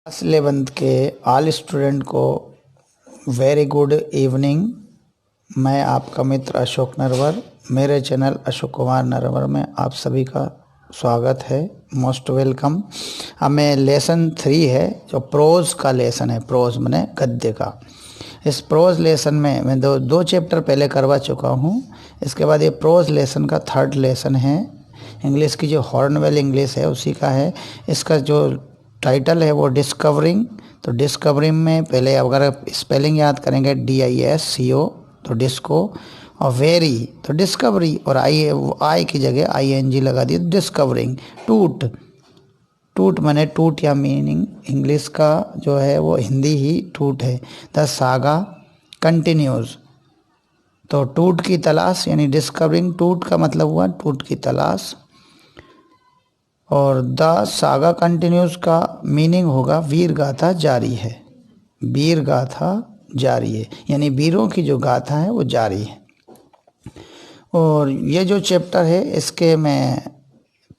Class 11th के all student को very good evening. मैं आपका मित्र अशोक नरवर, मेरे चैनल अशोक कुमार नरवर में आप सभी का स्वागत है। Most welcome. अब मैं लेसन 3 है जो प्रोज का लेसन है, प्रोज माने गद्य का। इस प्रोज लेसन में मैं दो चैप्टर पहले करवा चुका हूँ। इसके बाद ये प्रोज लेसन का 3rd लेसन है। इंग्लिश की जो हॉर्नवेल इंग्लिश है उसी का है। इसका जो टाइटल है वो डिस्कवरिंग। तो डिस्कवरिंग में पहले अगर स्पेलिंग याद करेंगे DISCO तो डिस्को, और वेरी तो डिस्कवरी, और आई की जगह ING लगा दी डिस्कवरिंग। टूट, टूट माने टूट या मीनिंग इंग्लिश का जो है वो हिंदी ही टूट है। द सागा कंटिन्यूज, तो टूट की तलाश यानी डिस्कवरिंग टूट का मतलब हुआ टूट की तलाश। और द सागा कंटिन्यूज का मीनिंग होगा वीर गाथा जारी है, वीर गाथा जारी है यानी वीरों की जो गाथा है वो जारी है। और ये जो चैप्टर है इसके मैं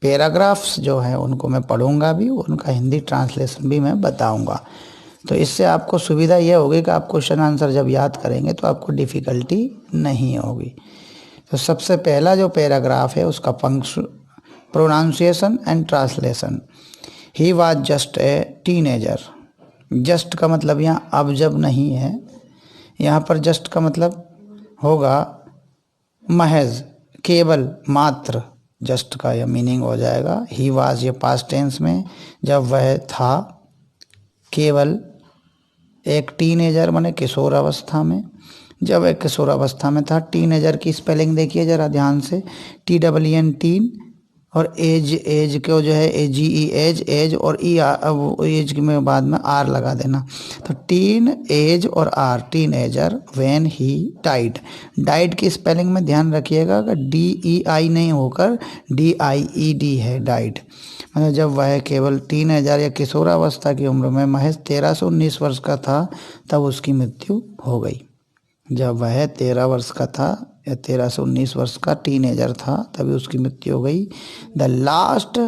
पैराग्राफ्स जो है उनको मैं पढ़ूंगा भी, उनका हिंदी ट्रांसलेशन भी मैं बताऊंगा। तो इससे आपको सुविधा यह होगी कि आप क्वेश्चन आंसर जब याद करेंगे तो आपको डिफ़िकल्टी नहीं होगी। तो सबसे पहला जो पैराग्राफ है उसका pronunciation and translation. He was just a teenager. Just का मतलब यहाँ अब जब नहीं है, यहाँ पर जस्ट का मतलब होगा महज, केवल, मात्र। जस्ट का यह मीनिंग हो जाएगा। ही वाज ये पास्ट टेंस में, जब वह था केवल एक टीनेजर माने किशोर अवस्था में, जब एक किशोर अवस्था में था। टीनेजर की स्पेलिंग देखिए ज़रा ध्यान से, TEEN टीन, और एज, एज को जो है AGE एज, एज और एज में बाद में R लगा देना। तो टीन एज और R, teenager when he died. Died की स्पेलिंग में ध्यान रखिएगा कि DEI नहीं होकर DIED है, डाइड। मतलब जब वह केवल टीनेजर या किशोरावस्था की उम्र में महज 13 से 19 वर्ष का था तब उसकी मृत्यु हो गई। जब वह 13 वर्ष का था या 13 से 19 वर्ष का टीनेजर था तभी उसकी मृत्यु हो गई। The last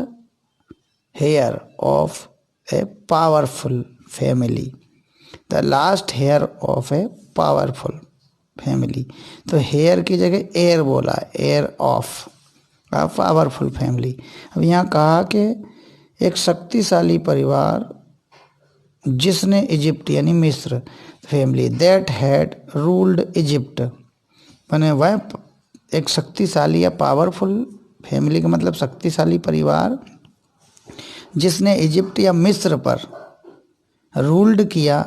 heir of a powerful family, the last heir of a powerful family. तो हेयर की जगह एयर बोला, heir of a powerful family. अब यहाँ कहा कि एक शक्तिशाली परिवार जिसने इजिप्ट यानी मिस्र, family that had ruled Egypt, माने वह एक शक्तिशाली या पावरफुल फैमिली का मतलब शक्तिशाली परिवार जिसने इजिप्ट या मिस्र पर रूल्ड किया,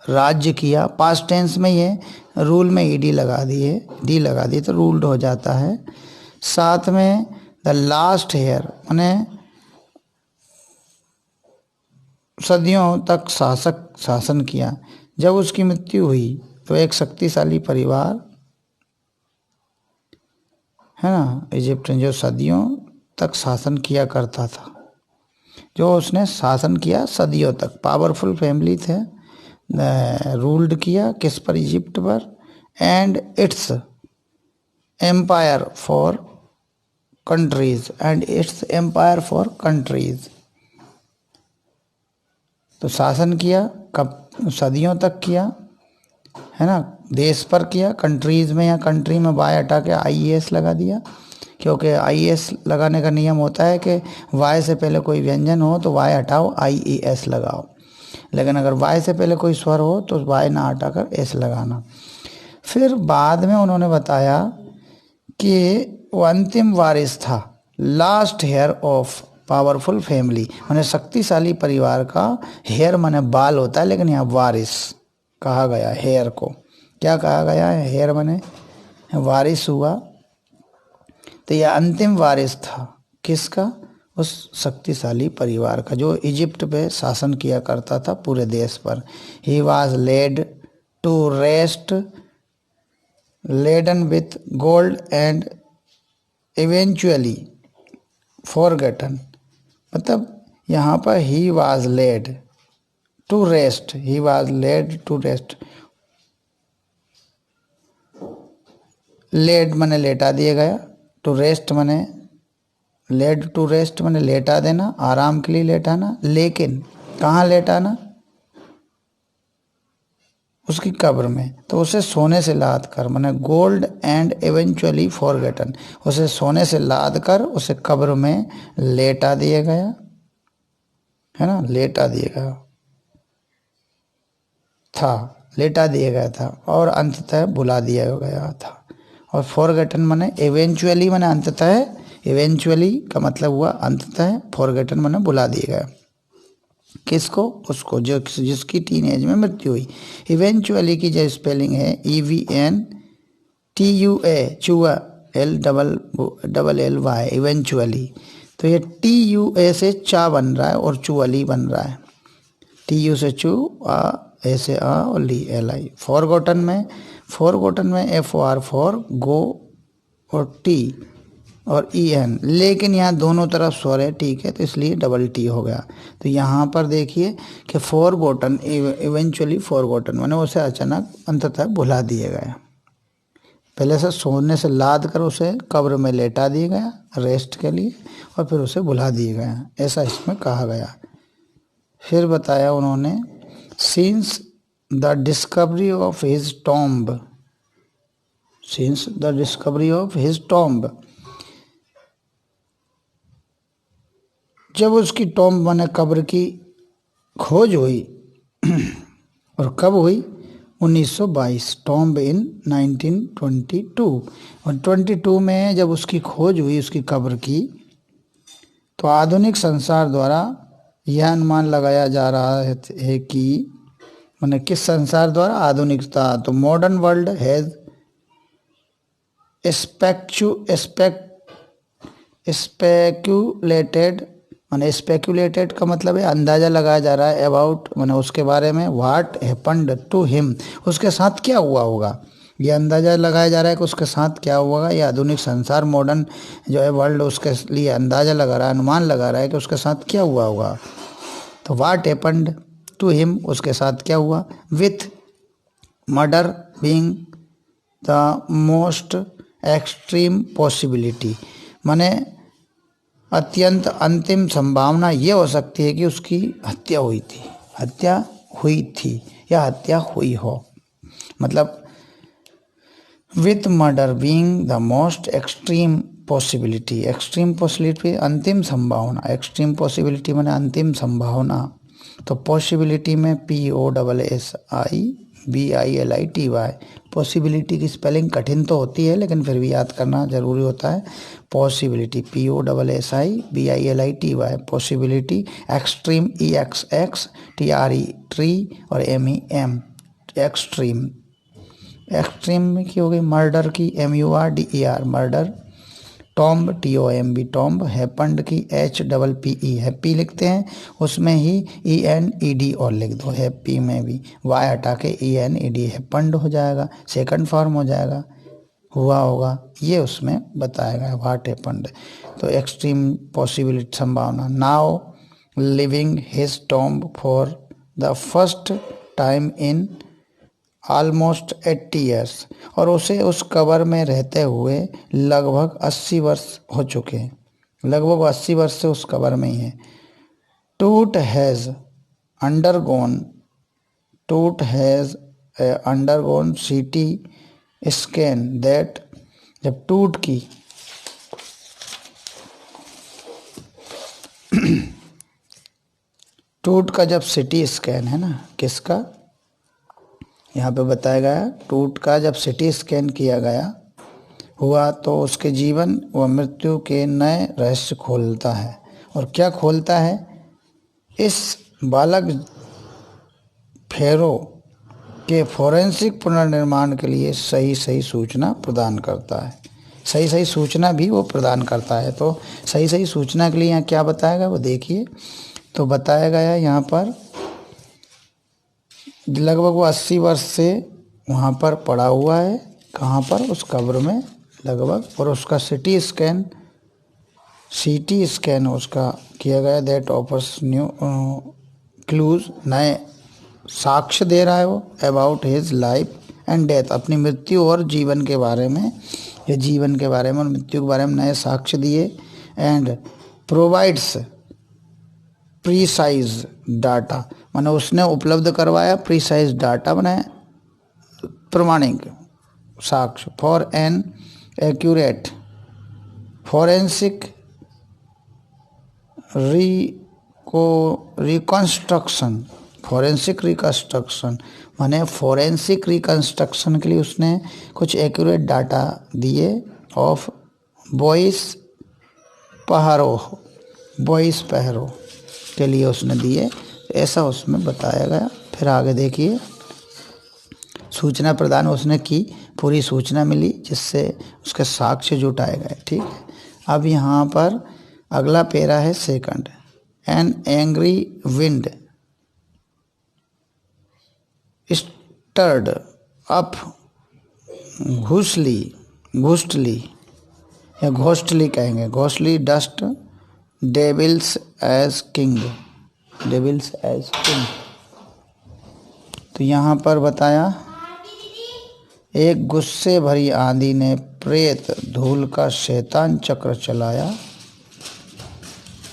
राज्य किया। पास्ट टेंस में ये रूल में ED लगा दिए, डी लगा दी तो रूल्ड हो जाता है। साथ में द लास्ट हेयर माने सदियों तक शासन किया। जब उसकी मृत्यु हुई तो एक शक्तिशाली परिवार है ना, इजिप्ट जो सदियों तक शासन किया करता था, जो उसने शासन किया सदियों तक, पावरफुल फैमिली थे, रूल्ड किया किस पर, इजिप्ट पर। And its empire for countries, and its empire for countries. तो शासन किया कब, सदियों तक किया है ना, देश पर किया। कंट्रीज में या कंट्री में वाई हटा के IES लगा दिया, क्योंकि IES लगाने का नियम होता है कि वाई से पहले कोई व्यंजन हो तो वाई हटाओ IES लगाओ, लेकिन अगर वाई से पहले कोई स्वर हो तो वाई ना हटाकर S लगाना। फिर बाद में उन्होंने बताया कि वो अंतिम वारिस था, last heir of powerful family, माने शक्तिशाली परिवार का हेयर माने बाल होता है, लेकिन यहाँ वारिस कहा गया। हेयर को क्या कहा गया है, हेयर माने वारिस हुआ। तो यह अंतिम वारिस था किसका, उस शक्तिशाली परिवार का जो इजिप्ट पे शासन किया करता था पूरे देश पर। He was laid to rest laden with gold and eventually forgotten. मतलब यहाँ पर he was laid to rest, he was laid to rest, laid माने लेटा दिया गया, टू रेस्ट माने लेड टू रेस्ट माने लेटा देना, आराम के लिए लेटाना। लेकिन कहाँ लेटाना, उसकी कब्र में, तो उसे सोने से लाद कर, माने गोल्ड एंड इवेंचुअली फॉरगेटन, उसे सोने से लाद कर उसे कब्र में लेटा दिया गया, है ना, लेटा दिया गया था और अंततः भुला दिया गया था। और फॉरगेटन माने इवेंचुअली, माने अंततः, इवेंचुअली का मतलब हुआ अंततः, फॉरगेटन माने भुला दिया गया। किसको? उसको जो जिसकी टीनेज में मृत्यु हुई। इवेंचुअली की जो स्पेलिंग है EVENTUA, चुआ, LLY, इवेंचुअली। तो ये TUA से चा बन रहा है और चुअली बन रहा है। TU से चू, A से आ और LI। फॉरगॉटन में FOR फॉर गो और T और EN, लेकिन यहाँ दोनों तरफ स्वर है, ठीक है, तो इसलिए डबल T हो गया। तो यहाँ पर देखिए कि फॉरगॉटन, इवेंचुअली फॉरगॉटन माने उसे अचानक अंततः भुला दिया गया। पहले से सोने से लाद कर उसे कब्र में लेटा दिया गया रेस्ट के लिए, और फिर उसे भुला दिया गया, ऐसा इसमें कहा गया। फिर बताया उन्होंने, since the discovery of his tomb, जब उसकी टॉम्ब माने कब्र की खोज हुई और कब हुई? 1922, टॉम्ब इन 1922। और 22 में जब उसकी खोज हुई उसकी कब्र की, तो आधुनिक संसार द्वारा यह अनुमान लगाया जा रहा है कि, माने किस संसार द्वारा? आधुनिकता। तो मॉडर्न वर्ल्ड हैज स्पेक्यूलेटेड, माने स्पेक्यूलेटेड का मतलब है अंदाज़ा लगाया जा रहा है, अबाउट माने उसके बारे में, व्हाट हैपन्ड टू हिम, उसके साथ क्या हुआ होगा, ये अंदाज़ा लगाया जा रहा है कि उसके साथ क्या हुआ होगा। ये आधुनिक संसार, मॉडर्न जो है वर्ल्ड, उसके लिए अंदाज़ा लगा रहा है, अनुमान लगा रहा है कि उसके साथ क्या हुआ होगा। तो व्हाट हैपन्ड टू हिम, उसके साथ क्या हुआ, with murder being the most extreme possibility, माने अत्यंत अंतिम संभावना ये हो सकती है कि उसकी हत्या हुई थी या हत्या हुई हो। मतलब with murder being the most extreme possibility, extreme possibility अंतिम संभावना, एक्सट्रीम पॉसिबिलिटी माने अंतिम संभावना। तो पॉसिबिलिटी में POSSIBILITY, पॉसिबिलिटी की स्पेलिंग कठिन तो होती है लेकिन फिर भी याद करना ज़रूरी होता है। Possibility POSSIBILITY, possibility, extreme EXXTRE, tree, और MEM, एक्सट्रीम। एक्सट्रीम में की हो गई मर्डर की, MURDER, murder. Tomb, TOMB, tomb. Happened की HPPE, हैप्पी लिखते हैं, उसमें ही ENED और लिख दो, हैप्पी में भी Y हटा के ENED, हैपन्ड हो जाएगा, सेकंड फॉर्म हो जाएगा, हुआ होगा, ये उसमें बताया गया व्हाट हैपन्ड। तो एक्सट्रीम पॉसिबिलिटी, संभावना। Now living his tomb for the first time in almost 80 years, और उसे उस कब्र में रहते हुए लगभग 80 वर्ष हो चुके हैं, लगभग 80 वर्ष से उस कब्र में ही है। टूट has undergone CT scan that, जब टूट का जब CT स्कैन है ना, किसका, यहाँ पे बताया गया, टूट का जब CT स्कैन किया गया हुआ तो उसके जीवन व मृत्यु के नए रहस्य खोलता है। और क्या खोलता है? इस बालक फेरो के फोरेंसिक पुनर्निर्माण के लिए सही सूचना प्रदान करता है। सही सूचना भी वो प्रदान करता है। तो सही सूचना के लिए यहाँ क्या बताया गया वो देखिए। तो बताया गया यहाँ पर लगभग वो 80 वर्ष से वहाँ पर पड़ा हुआ है, कहाँ पर, उस कब्र में लगभग, और उसका CT स्कैन उसका किया गया, दैट ऑफर्स न्यू क्लूज, नए साक्ष्य दे रहा है वो, about his life and death, अपनी मृत्यु और जीवन के बारे में, या जीवन के बारे में और मृत्यु के बारे में नए साक्ष्य दिए। एंड प्रोवाइड्स प्रीसाइज डाटा, माने उसने उपलब्ध करवाया प्रीसाइज डाटा, बनाए प्रमाणिक साक्ष्य for an accurate forensic reconstruction. Forensic reconstruction माने फोरेंसिक रिकंस्ट्रक्शन के लिए उसने कुछ एक्यूरेट डाटा दिए ऑफ बॉइस पहरो के लिए उसने दिए, ऐसा उसमें बताया गया। फिर आगे देखिए, सूचना प्रदान उसने की, पूरी सूचना मिली जिससे उसके साक्ष्य जुटाए गए। ठीक है, अब यहाँ पर अगला पेरा है second. An angry wind stirred up ghostly या घोस्टली कहेंगे, ghostly dust devils as king. तो यहाँ पर बताया, एक गुस्से भरी आंधी ने प्रेत धूल का शैतान चक्र चलाया,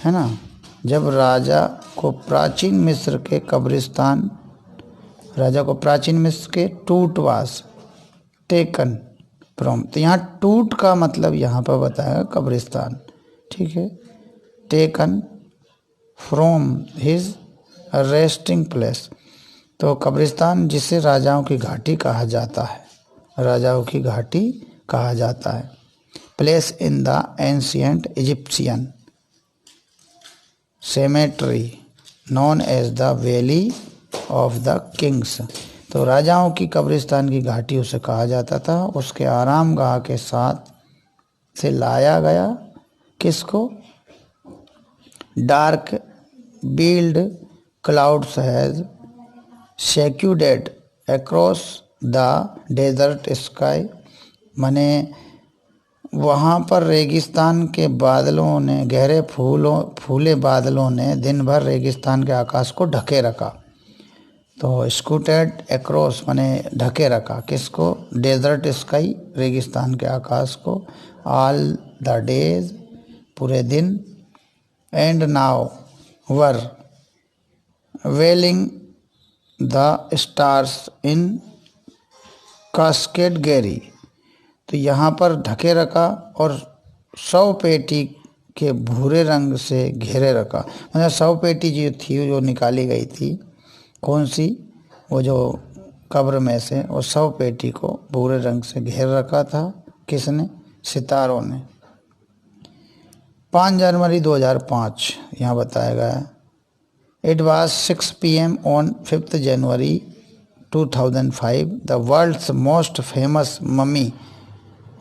है ना। जब राजा को प्राचीन मिस्र के टूटवास टेकन फ्रॉम, तो यहाँ टूट का मतलब यहाँ पर बताया कब्रिस्तान। ठीक है, taken from his resting place, तो कब्रिस्तान जिसे राजाओं की घाटी कहा जाता है, place in the ancient Egyptian cemetery known as the Valley of the Kings. तो राजाओं की कब्रिस्तान की घाटी उसे कहा जाता था। उसके आराम गाह के साथ से लाया गया किसको? Dark billed clouds has scudded across the desert sky, माने वहाँ पर रेगिस्तान के बादलों ने, गहरे फूले बादलों ने दिन भर रेगिस्तान के आकाश को ढके रखा। तो स्कूटेड अक्रॉस माने ढके रखा किसको? डेजर्ट स्काई, रेगिस्तान के आकाश को, ऑल द डेज पूरे दिन, and now were veiling the stars in cascade gary. तो यहाँ पर ढके रखा और 100 पेटी के भूरे रंग से घेरे रखा, मतलब 100 पेटी जो थी, जो निकाली गई थी, कौन सी? वो जो कब्र में से, वो 100 पेटी को भूरे रंग से घेर रखा था। किसने? सितारों ने। 5 जनवरी 2005 यहाँ बताया गया है। It was 6 p.m. on 5th January 2005. The world's most famous mummy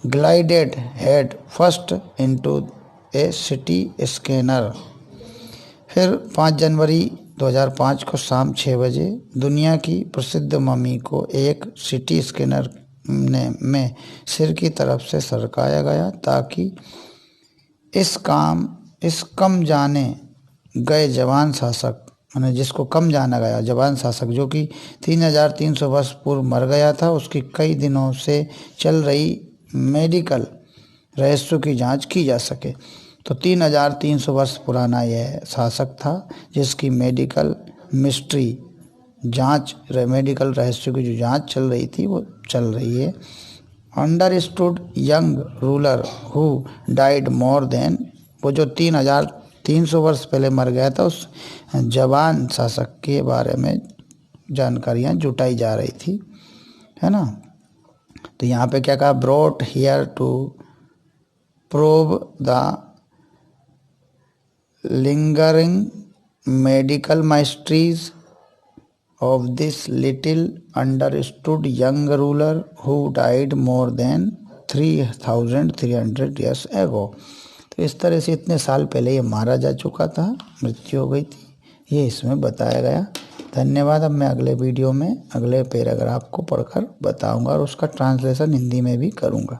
glided head first into a CT scanner. फिर 5 जनवरी 2005 को शाम 6 बजे दुनिया की प्रसिद्ध मम्मी को एक CT स्कैनर में सिर की तरफ से सरकाया गया, ताकि इस कम जाने गए जवान शासक, माने जिसको कम जाना गया जवान शासक, जो कि 3300 वर्ष पूर्व मर गया था, उसकी कई दिनों से चल रही मेडिकल रहस्यों की जांच की जा सके। तो 3300 वर्ष पुराना यह शासक था जिसकी मेडिकल रहस्यों की जो जांच चल रही थी, वो चल रही है। Understood young ruler who died more then, वो जो 3300 वर्ष पहले मर गया था, उस जवान शासक के बारे में जानकारियां जुटाई जा रही थी, है ना। तो यहाँ पे क्या कहा? Brought here to probe the lingering medical mysteries of this little understood young ruler who died more than 3300 years ago. तो इस तरह से इतने साल पहले ये मारा जा चुका था, मृत्यु हो गई थी, ये इसमें बताया गया। धन्यवाद। अब मैं अगले वीडियो में अगले पैराग्राफ को पढ़कर बताऊंगा और उसका ट्रांसलेशन हिंदी में भी करूंगा।